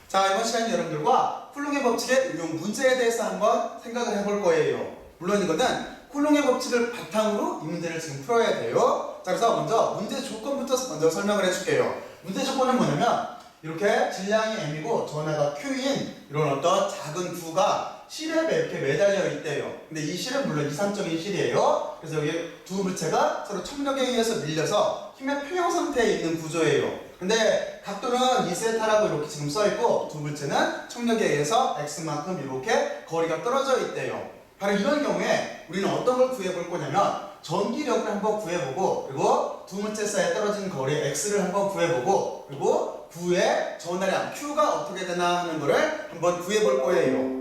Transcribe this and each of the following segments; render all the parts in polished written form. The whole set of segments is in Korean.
자, 이번 시간에 여러분들과 쿨롱의 법칙의 응용 문제에 대해서 한번 생각을 해볼 거예요. 물론 이거는 쿨롱의 법칙을 바탕으로 이 문제를 지금 풀어야 돼요. 자, 그래서 먼저 문제 조건부터 먼저 설명을 해줄게요. 문제 조건은 뭐냐면 이렇게 질량이 m이고 전하가 q인 이런 어떤 작은 구가 실에 이렇게 매달려 있대요. 근데 이 실은 물론 이상적인 실이에요. 그래서 여기 두 물체가 서로 trọng力에 의해서 밀려서 힘의 평형 상태에 있는 구조예요. 근데 각도는 2세타라고 이렇게 지금 써있고 두 물체는 trọng力에 의해서 x만큼 이렇게 거리가 떨어져 있대요. 바로 이런 경우에 우리는 어떤 걸 구해볼 거냐면 전기력을 한번 구해보고 그리고 두 물체 사이에 떨어진 거리 x를 한번 구해보고 그리고 구의 전하량 q가 어떻게 되나 하는 거를 한번 구해볼 거예요.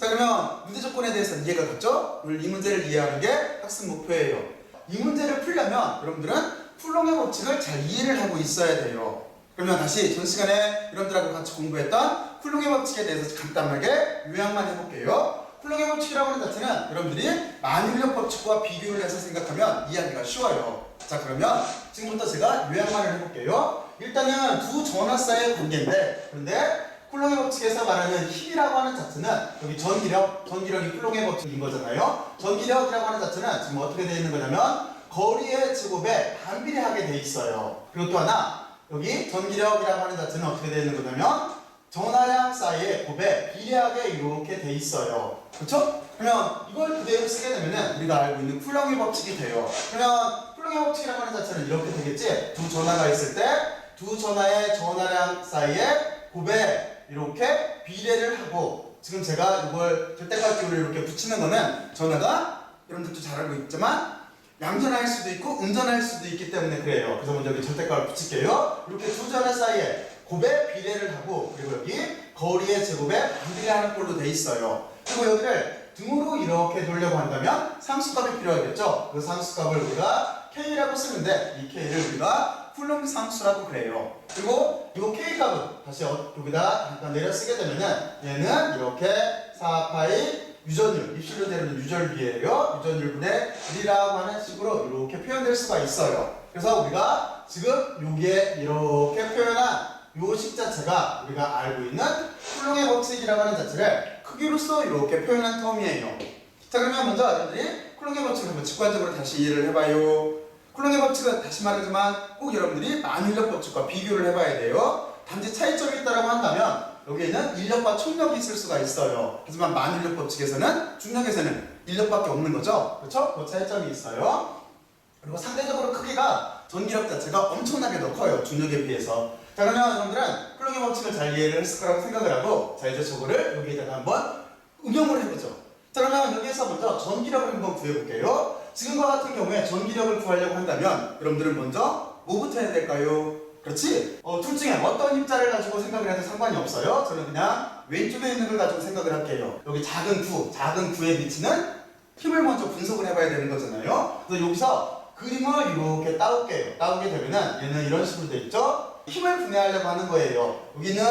자, 그러면 문제 조건에 대해서 이해가 갔죠? 오늘 이 문제를 이해하는 게 학습 목표예요. 이 문제를 풀려면 여러분들은 쿨롱의 법칙을 잘 이해를 하고 있어야 돼요. 그러면 다시 전 시간에 여러분들하고 같이 공부했던 쿨롱의 법칙에 대해서 간단하게 요약만 해볼게요. 쿨롱의 법칙이라고 하는 자체는 여러분들이 만일력 법칙과 비교를 해서 생각하면 이해하기가 쉬워요. 자, 그러면 지금부터 제가 요약만 해볼게요. 일단은 두 전하 사이의 관계인데 그런데 쿨롱의 법칙에서 말하는 힘이라고 하는 자체는 여기 전기력이 쿨롱의 법칙인 거잖아요. 전기력이라고 하는 자체는 지금 어떻게 되어 있는 거냐면 거리의 제곱에 반비례하게 되어 있어요. 그리고 또 하나 여기 전기력이라고 하는 자체는 어떻게 되어 있는 거냐면 전하량 사이의 곱에 비례하게 이렇게 되어 있어요. 그렇죠? 그러면 이걸 그대로 쓰게 되면은 우리가 알고 있는 쿨롱의 법칙이 돼요. 그러면 쿨롱의 법칙이라고 하는 자체는 이렇게 되겠지? 두 전하가 있을 때 두 전하의 전하량 사이에 곱에 이렇게 비례를 하고 지금 제가 이걸 절대값기호를 이렇게 붙이는 거는 전하가 여러분들도 잘 알고 있지만 양전할 수도 있고 음전할 수도 있기 때문에 그래요. 그래서 먼저 여기 절대값을 붙일게요. 이렇게 두 전하 사이에 곱에 비례를 하고 그리고 여기 거리의 제곱에 반비례하는 꼴로 돼 있어요. 그리고 여기를 등으로 이렇게 돌려고 한다면 상수값이 필요하겠죠. 그 상수값을 우리가 K라고 쓰는데 이 K를 우리가 쿨롱 상수라고 그래요. 그리고 이 K값은 다시 여기다 잠깐 내려 쓰게 되면은 얘는 이렇게 4파이 유전율, 입실로 되는 유전율이에요. 유전율분의 1이라고 하는 식으로 이렇게 표현될 수가 있어요. 그래서 우리가 지금 여기에 이렇게 표현한 요 식 자체가 우리가 알고 있는 쿨롱의 법칙이라고 하는 자체를 크기로서 이렇게 표현한 텀이에요. 자, 그러면 먼저 여러분들이 쿨롱의 법칙을 한번 직관적으로 다시 이해를 해봐요. 쿨롱의 법칙은 다시 말하지만 꼭 여러분들이 만일력 법칙과 비교를 해봐야 돼요. 단지 차이점이 있다고 한다면 여기에는 인력과 총력이 있을 수가 있어요. 하지만 만일력 법칙에서는 중력에서는 인력밖에 없는 거죠. 그렇죠? 그 차이점이 있어요. 그리고 상대적으로 크기가 전기력 자체가 엄청나게 더 커요. 중력에 비해서. 자, 그러면 여러분들은 쿨롱의 법칙을 잘 이해를 했을 거라고 생각을 하고 자, 이제 저거를 여기에다가 한번 응용을 해보죠. 자, 그러면 여기에서 먼저 전기력을 한번 구해볼게요. 지금과 같은 경우에 전기력을 구하려고 한다면 여러분들은 먼저 뭐부터 해야 될까요? 그렇지? 둘 중에 어떤 입자를 가지고 생각을 해도 상관이 없어요. 저는 그냥 왼쪽에 있는 걸 가지고 생각을 할게요. 여기 작은 구에 미치는 힘을 먼저 분석을 해봐야 되는 거잖아요. 그래서 여기서 그림을 이렇게 따올게요. 따오게 되면은 얘는 이런 식으로 돼 있죠? 힘을 분해하려고 하는 거예요. 여기는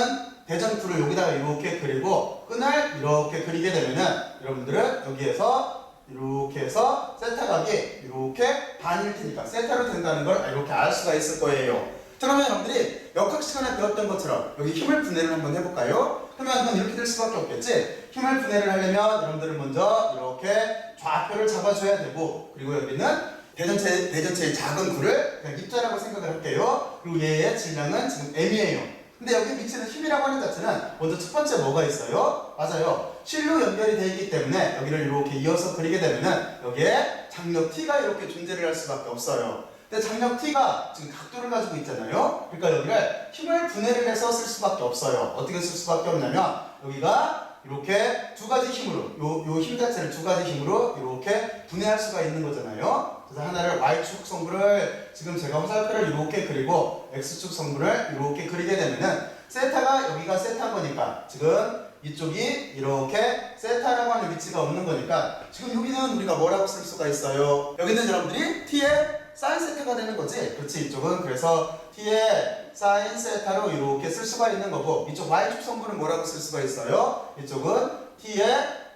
대전구를 여기다가 이렇게 그리고 끈을 이렇게 그리게 되면은 여러분들은 여기에서 이렇게 해서 세타각이 이렇게 반일 테니까 세타로 된다는 걸 이렇게 알 수가 있을 거예요. 그러면 여러분들이 역학 시간에 배웠던 것처럼 여기 힘을 분해를 한번 해볼까요? 그러면 이건 이렇게 될 수밖에 없겠지? 힘을 분해를 하려면 여러분들은 먼저 이렇게 좌표를 잡아줘야 되고 그리고 여기는 대전체의 작은 구를 그냥 입자라고 생각을 할게요. 그리고 얘의 질량은 지금 m이에요. 근데 여기 미치는 힘이라고 하는 자체는 먼저 첫 번째 뭐가 있어요? 맞아요. 실로 연결이 되어 있기 때문에 여기를 이렇게 이어서 그리게 되면은 여기에 장력 T가 이렇게 존재를 할 수밖에 없어요. 근데 장력 T가 지금 각도를 가지고 있잖아요. 그러니까 여기를 힘을 분해를 해서 쓸 수밖에 없어요. 어떻게 쓸 수밖에 없냐면 여기가 이렇게 두 가지 힘으로 요 힘 자체를 두 가지 힘으로 이렇게 분해할 수가 있는 거잖아요. 그래서 하나를 Y축 성분을 지금 제가 화살표를 이렇게 그리고 X축 성분을 이렇게 그리게 되면은 세타가 여기가 세타인 거니까 지금 이쪽이 이렇게 세타라고 하는 위치가 없는 거니까 지금 여기는 우리가 뭐라고 쓸 수가 있어요? 여기는 여러분들이 T의 사인 세타가 되는 거지. 그렇지? 이쪽은 그래서 T의 사인 세타로 이렇게 쓸 수가 있는 거고 이쪽 Y축 성분은 뭐라고 쓸 수가 있어요? 이쪽은 T의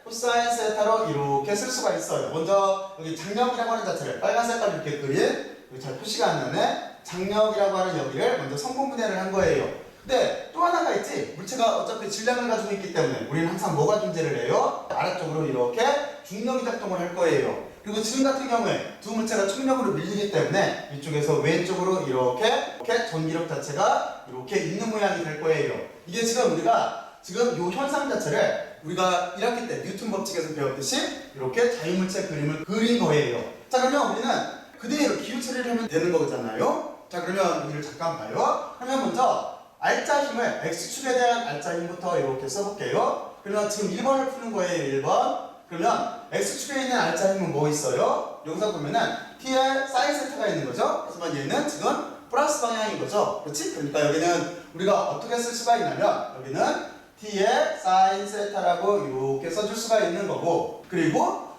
코사인 세타로 이렇게 쓸 수가 있어요. 먼저 여기 장력이라고 하는 자체를 빨간 색깔 이렇게 그린 여기 잘 표시가 안 나네. 장력이라고 하는 여기를 먼저 성분 분해를 한 거예요. 근데 또 하나가 있지. 물체가 어차피 질량을 가지고 있기 때문에 우리는 항상 뭐가 존재를 해요? 아래쪽으로 이렇게 중력이 작동을 할 거예요. 그리고 지금 같은 경우에 두 물체가 충력으로 밀리기 때문에 이쪽에서 왼쪽으로 이렇게 전기력 자체가 이렇게 있는 모양이 될 거예요. 이게 지금 우리가 지금 이 현상 자체를 우리가 1학기 때 뉴턴 법칙에서 배웠듯이 이렇게 자유물체 그림을 그린 거예요. 자, 그러면 우리는 그대로 기후 처리를 하면 되는 거잖아요. 자, 그러면 여기를 잠깐 봐요. 그러면 먼저 알짜 힘을 X축에 대한 알짜 힘부터 이렇게 써볼게요. 그러면 지금 1번을 푸는 거예요. 1번. 그러면 X축에 있는 알짜 힘은 뭐 있어요? 여기서 보면은 T에 사인 세타가 있는 거죠. 그래서 얘는 지금 플러스 방향인 거죠. 그렇지? 그러니까 여기는 우리가 어떻게 쓸 수가 있냐면 여기는 T에 사인 세타라고 이렇게 써줄 수가 있는 거고, 그리고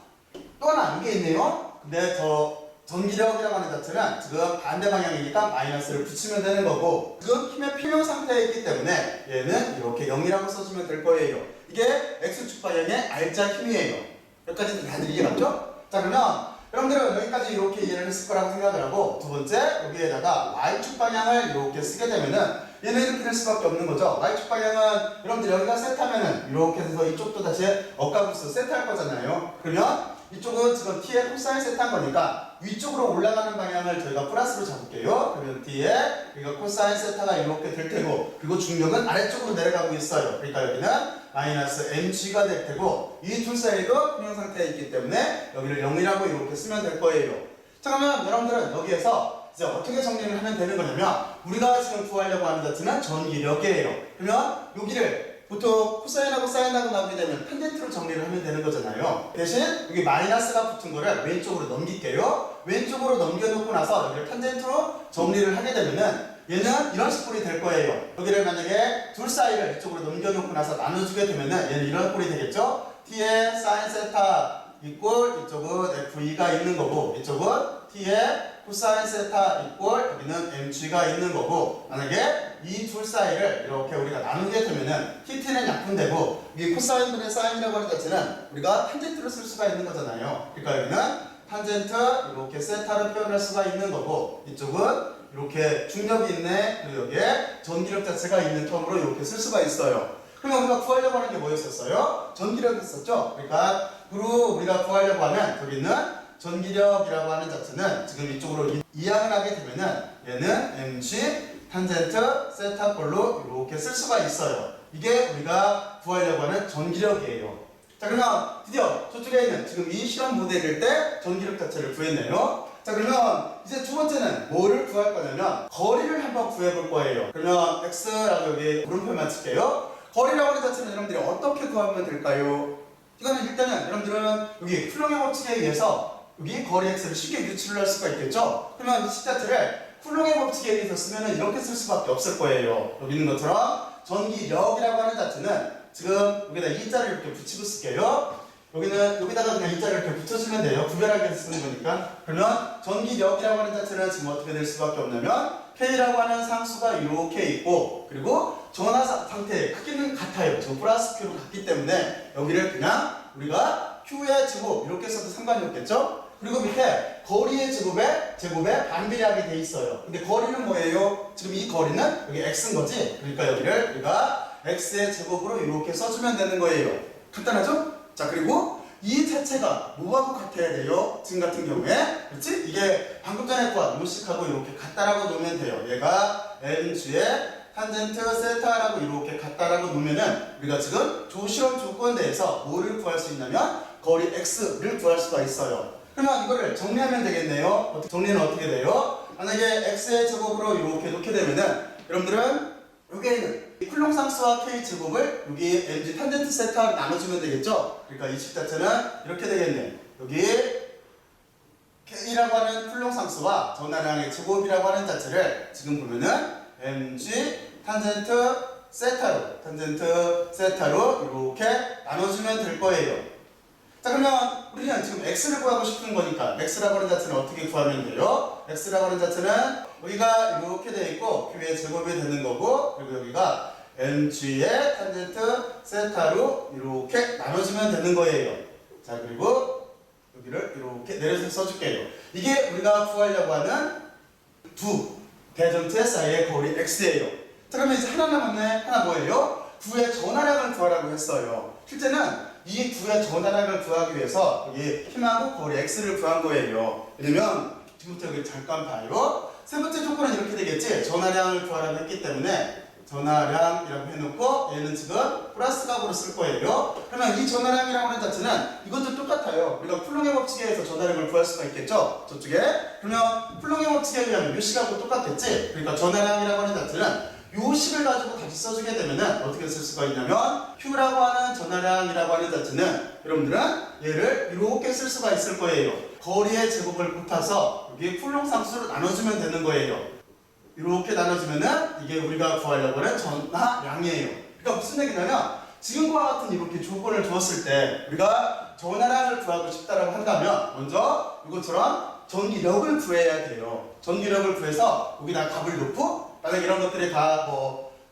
또 하나 이게 있네요. 근데 저 전기력이라고 하는 자체는 지금 반대 방향이니까 마이너스를 붙이면 되는 거고, 지금 힘의 필요 상태에 있기 때문에 얘는 이렇게 0이라고 써주면 될 거예요. 이게 X축 방향의 알짜 힘이에요. 여기까지 다들 이해 맞죠? 자, 그러면 여러분들은 여기까지 이렇게 이해를 했을 거라고 생각을 하고, 두 번째 여기에다가 Y축 방향을 이렇게 쓰게 되면은 얘는 이렇게 될 수밖에 없는 거죠. Y축 방향은 여러분들 여기가 세타면은 이렇게 해서 이쪽도 다시 억가구스 세타할 거잖아요. 그러면 이쪽은 지금 T의 코사인 세타인 거니까 위쪽으로 올라가는 방향을 저희가 플러스로 잡을게요. 그러면 T에 여기가 코사인 세타가 이렇게 될 테고, 그리고 중력은 아래쪽으로 내려가고 있어요. 그러니까 여기는 마이너스 mg가 될 테고, 이 둘 사이도 평형 상태에 있기 때문에 여기를 0이라고 이렇게 쓰면 될 거예요. 자, 그러면 여러분들은 여기에서 이제 어떻게 정리를 하면 되는 거냐면, 우리가 지금 구하려고 하는 자체는 전기력이에요. 그러면 여기를 보통 코사인하고 사인하고 나오게 되면 탄젠트로 정리를 하면 되는 거잖아요. 대신 여기 마이너스가 붙은 거를 왼쪽으로 넘길게요. 왼쪽으로 넘겨놓고 나서 여기를 탄젠트로 정리를 하게 되면은 얘는 이런 식꼴이 될 거예요. 여기를 만약에 둘 사이를 이쪽으로 넘겨놓고 나서 나눠주게 되면은 얘는 이런 꼴이 되겠죠. T의 사인 세타 이꼴 이쪽은 FE가 있는 거고, 이쪽은 T의 코사인 세타 이꼴 여기는 mg가 있는 거고, 만약에 이 둘 사이를 이렇게 우리가 나누게 되면은 TT는 약분되고 이 코사인분의 사인이라고 하는 자체는 우리가 탄젠트로 쓸 수가 있는 거잖아요. 그러니까 여기는 탄젠트 이렇게 세타로 표현할 수가 있는 거고, 이쪽은 이렇게 중력이 있네, 그리고 여기에 전기력 자체가 있는 텀으로 이렇게 쓸 수가 있어요. 그러면 우리가 구하려고 하는 게 뭐였었어요? 전기력이 있었죠? 그러니까 그리고 우리가 구하려고 하면 여기 있는 전기력이라고 하는 자체는 지금 이쪽으로 이항을 하게 되면은 얘는 mg 탄젠트 세타 꼴로 이렇게 쓸 수가 있어요. 이게 우리가 구하려고 하는 전기력이에요. 자, 그러면 드디어 저쪽에 있는 지금 이 실험 모델일 때 전기력 자체를 구했네요. 자, 그러면 이제 두 번째는 뭐를 구할 거냐면 거리를 한번 구해 볼 거예요. 그러면 x라고 여기 물음표만 칠게요. 거리라고 하는 자체는 여러분들이 어떻게 구하면 될까요? 이거는 일단은 여러분들은 여기 쿨롱의 법칙에 의해서 여기 거리 x를 쉽게 유출을 할 수가 있겠죠? 그러면 이 식 자체를 쿨롱의 법칙에 의해서 쓰면은 이렇게 쓸 수밖에 없을 거예요. 여기 있는 것처럼 전기력이라고 하는 자체는 지금 여기다 이자를 이렇게 붙이고 쓸게요. 여기는 여기다가 그냥 이자를 이렇게 붙여주면 돼요. 구별하게 쓰는 거니까. 그러면 전기력이라고 하는 자체는 지금 어떻게 될 수밖에 없냐면 K라고 하는 상수가 이렇게 있고, 그리고 전화 상태의 크기는 같아요. 지금 플러스 Q로 같기 때문에 여기를 그냥 우리가 Q의 제곱 이렇게 써도 상관이 없겠죠? 그리고 밑에 거리의 제곱에 반비례하게 돼 있어요. 근데 거리는 뭐예요? 지금 이 거리는 여기 x인 거지? 그러니까 여기를 우리가 x의 제곱으로 이렇게 써주면 되는 거예요. 간단하죠? 자, 그리고 이 자체가 뭐하고 같아야 돼요? 지금 같은 경우에, 그렇지? 이게 방금 전에 구한 요식하고 이렇게 같다라고 놓으면 돼요. 얘가 mg의 탄젠트 세타라고 이렇게 같다라고 놓으면은 우리가 지금 조실험 조건대에서 뭐를 구할 수 있냐면 거리 x를 구할 수가 있어요. 그러면 이거를 정리하면 되겠네요. 정리는 어떻게 돼요? 만약에 x의 제곱으로 이렇게 놓게 되면은 여러분들은 여기에 있는 쿨롱 상수와 k 제곱을 여기 mg 탄젠트 세타로 나눠주면 되겠죠? 그러니까 이 식 자체는 이렇게 되겠네. 여기 k라고 하는 쿨롱 상수와 전하량의 제곱이라고 하는 자체를 지금 보면은 mg 탄젠트 세타로 이렇게 나눠주면 될 거예요. 자, 그러면 우리는 지금 x를 구하고 싶은 거니까 x라고 하는 자체는 어떻게 구하면 돼요? x라고 하는 자체는 여기가 이렇게 되어 있고 q의 제곱이 되는 거고, 그리고 여기가 mg의 탄젠트 세타로 이렇게 나눠주면 되는 거예요. 자, 그리고 여기를 이렇게 내려서 써줄게요. 이게 우리가 구하려고 하는 두 대전체 사이의 거리 x예요. 자, 그러면 이제 하나 남았네. 하나 뭐예요? 구의 전하량을 구하라고 했어요. 실제는 이 구의 전하량을 구하기 위해서 여기 힘하고 거리 x를 구한 거예요. 왜냐면 지금부터 여기 잠깐 봐요. 세 번째 조건은 이렇게 되겠지. 전하량을 구하라고 했기 때문에 전하량이라고 해놓고 얘는 지금 플러스 값으로 쓸 거예요. 그러면 이 전하량이라고 하는 자체는 이것도 똑같아요. 우리가 쿨롱의 법칙에 의해서 전하량을 구할 수가 있겠죠? 저쪽에. 그러면 쿨롱의 법칙에 의하면 요 식하고 똑같겠지? 그러니까 전하량이라고 하는 자체는 요 식을 가지고 다시 써주게 되면은 어떻게 쓸 수가 있냐면 Q라고 하는 전하량이라고 하는 자체는 여러분들은 얘를 이렇게 쓸 수가 있을 거예요. 거리의 제곱을 곱해서 여기 쿨롱 상수로 나눠주면 되는 거예요. 이렇게 나눠주면은 이게 우리가 구하려고 하는 전하량이에요. 그러니까 무슨 얘기냐면 지금과 같은 이렇게 조건을 주었을 때 우리가 전하량을 구하고 싶다라고 한다면 먼저 이것처럼 전기력을 구해야 돼요. 전기력을 구해서 여기다 값을 넣고 만약 이런 것들이 다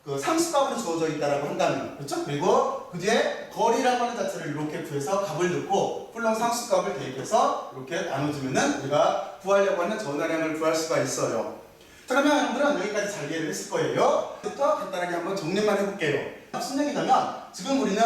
그 상수값으로 주어져 있다라고 한다면 그렇죠? 그리고 그 뒤에 거리라고 하는 자체를 이렇게 구해서 값을 넣고 쿨롱 상수값을 대입해서 이렇게 나눠주면은 우리가 구하려고 하는 전하량을 구할 수가 있어요. 자, 그러면 여러분들은 여기까지 잘 이해를 했을 거예요. 부터 간단하게 한번 정리만 해볼게요. 무슨 얘기냐면 지금 우리는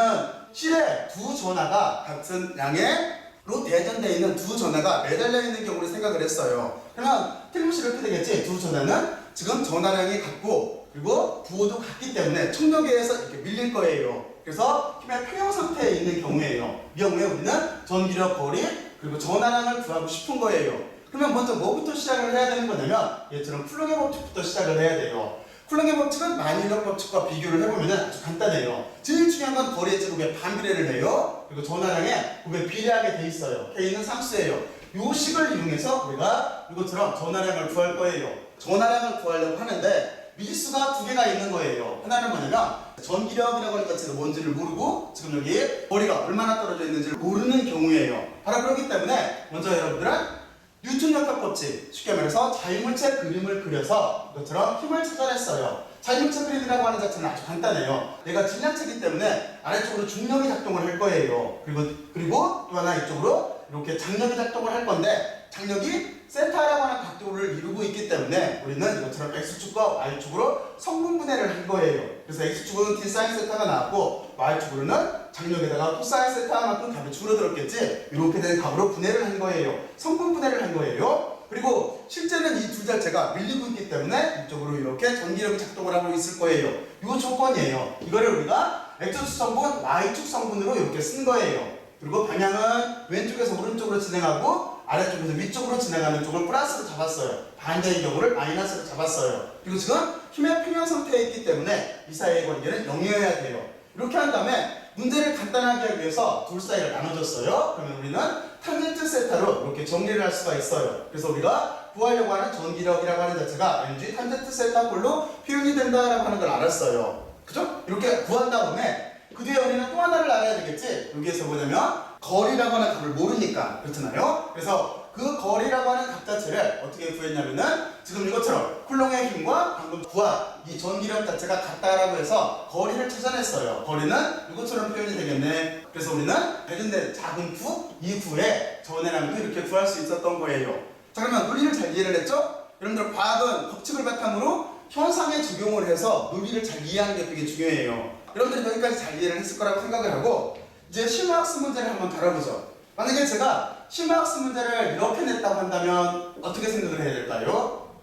실에 두 전하가 같은 양으로 대전되어 있는 두 전하가 매달려 있는 경우를 생각을 했어요. 그러면 틀림없이 이렇게 되겠지. 두 전하는 지금 전하량이 같고 그리고 부호도 같기 때문에冲력에 의해서 이렇게 밀릴 거예요. 그래서 힘의 평형 상태에 있는 경우에요. 이 경우에 우리는 전기력, 거리 그리고 전하량을 구하고 싶은 거예요. 그러면 먼저 뭐부터 시작을 해야 되는 거냐면 얘처럼 쿨롱의 법칙부터 시작을 해야 돼요. 쿨롱의 법칙은 만일력 법칙과 비교를 해보면 아주 간단해요. 제일 중요한 건 거리의 제곱에 반비례를 해요. 그리고 전하량에 곱에 비례하게 돼 있어요. K는 상수예요. 이 식을 이용해서 우리가 이것처럼 전하량을 구할 거예요. 전하량을 구하려고 하는데 미지수가 두 개가 있는 거예요. 하나는 뭐냐면 전기력이라고 하는 자체가 뭔지를 모르고 지금 여기 거리가 얼마나 떨어져 있는지를 모르는 경우예요. 바로 그렇기 때문에 먼저 여러분들은 뉴턴 역학 법칙, 쉽게 말해서 자유물체 그림을 그려서 이것처럼 힘을 찾아냈어요. 자유물체 그림이라고 하는 자체는 아주 간단해요. 얘가 질량체이기 때문에 아래쪽으로 중력이 작동을 할 거예요. 그리고 또 하나 이쪽으로 이렇게 장력이 작동을 할 건데 장력이 세타라고 하는 각도를 이루고 있기 때문에 우리는 이것처럼 X축과 Y축으로 성분분해를 한 거예요. 그래서 X축은 D 사인 세타가 나왔고 Y축으로는 장력에다가 코사인 세타만큼 값이 줄어들었겠지. 이렇게 된 값으로 분해를 한 거예요. 성분분해를 한 거예요. 그리고 실제는 이 두 자체가 밀리고 있기 때문에 이쪽으로 이렇게 전기력이 작동을 하고 있을 거예요. 이 조건이에요. 이거를 우리가 X축 성분, Y축 성분으로 이렇게 쓴 거예요. 그리고 방향은 왼쪽에서 오른쪽으로 진행하고 아래쪽에서 위쪽으로 진행하는 쪽을 플러스로 잡았어요. 반대의 경우를 마이너스로 잡았어요. 그리고 지금 힘의 평형 상태에 있기 때문에 이 사이의 관계는 0이어야 돼요. 이렇게 한 다음에 문제를 간단하게 하기 위해서 둘 사이를 나눠줬어요. 그러면 우리는 탄젠트 세타로 이렇게 정리를 할 수가 있어요. 그래서 우리가 구하려고 하는 전기력이라고 하는 자체가 mg 탄젠트 세타 꼴로 표현이 된다라고 하는 걸 알았어요. 그죠? 이렇게 구한 다음에 그 뒤에 우리는 또 하나를 알아야 되겠지? 여기에서 뭐냐면 거리라고 하는 값을 모르니까 그렇잖아요. 그래서 그 거리라고 하는 값 자체를 어떻게 구했냐면은 지금 이것처럼 쿨롱의 힘과 방금 구한 이 전기력 자체가 같다라고 해서 거리를 찾아냈어요. 거리는 이것처럼 표현이 되겠네. 그래서 우리는 대전된 작은 구, 이 구의 전해량도 이렇게 구할 수 있었던 거예요. 자, 그러면 논리를 잘 이해를 했죠? 여러분들 과학은 법칙을 바탕으로 현상에 적용을 해서 논리를 잘 이해하는 게 되게 중요해요. 여러분들이 여기까지 잘 이해를 했을 거라고 생각을 하고 이제 심화학습 문제를 한번 다뤄보죠. 만약에 제가 심화학습 문제를 이렇게 냈다고 한다면 어떻게 생각을 해야 될까요?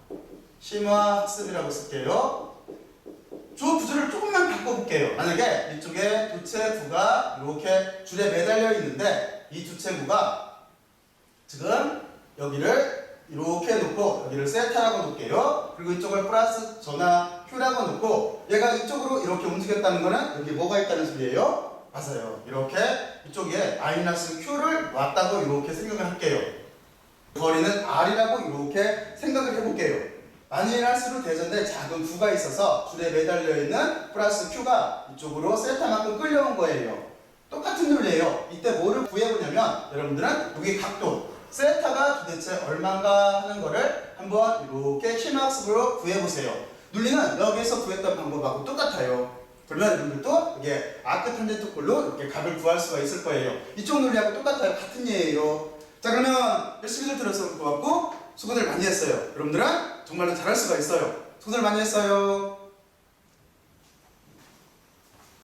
심화학습이라고 쓸게요. 주 구조를 조금만 바꿔볼게요. 만약에 이쪽에 두체구가 이렇게 줄에 매달려 있는데 이 두체구가 지금 여기를 이렇게 놓고 여기를 세타라고 놓을게요. 그리고 이쪽을 플러스 전하 Q라고 놓고 얘가 이쪽으로 이렇게 움직였다는 거는 여기 뭐가 있다는 소리예요? 맞아요. 이렇게 이쪽에 마이너스 Q를 놨다고 이렇게 생각을 할게요. 거리는 R이라고 이렇게 생각을 해볼게요. 만일 대전된 작은 구가 있어서 줄에 매달려 있는 플러스 Q가 이쪽으로 세타만큼 끌려온 거예요. 똑같은 논리예요. 이때 뭐를 구해보냐면 여러분들은 여기 각도 세타가 도대체 얼마인가 하는 거를 한번 이렇게 심화학습으로 구해보세요. 논리는 여기에서 구했던 방법하고 똑같아요. 그러면 여러분들도 이게 아크 탄젠트 꼴로 이렇게 값을 구할 수가 있을 거예요. 이쪽 논리하고 똑같아요. 같은 예예요. 자, 그러면 열심히들 들어서 고맙고 수고들 많이 했어요. 여러분들은 정말로 잘할 수가 있어요. 수고들 많이 했어요.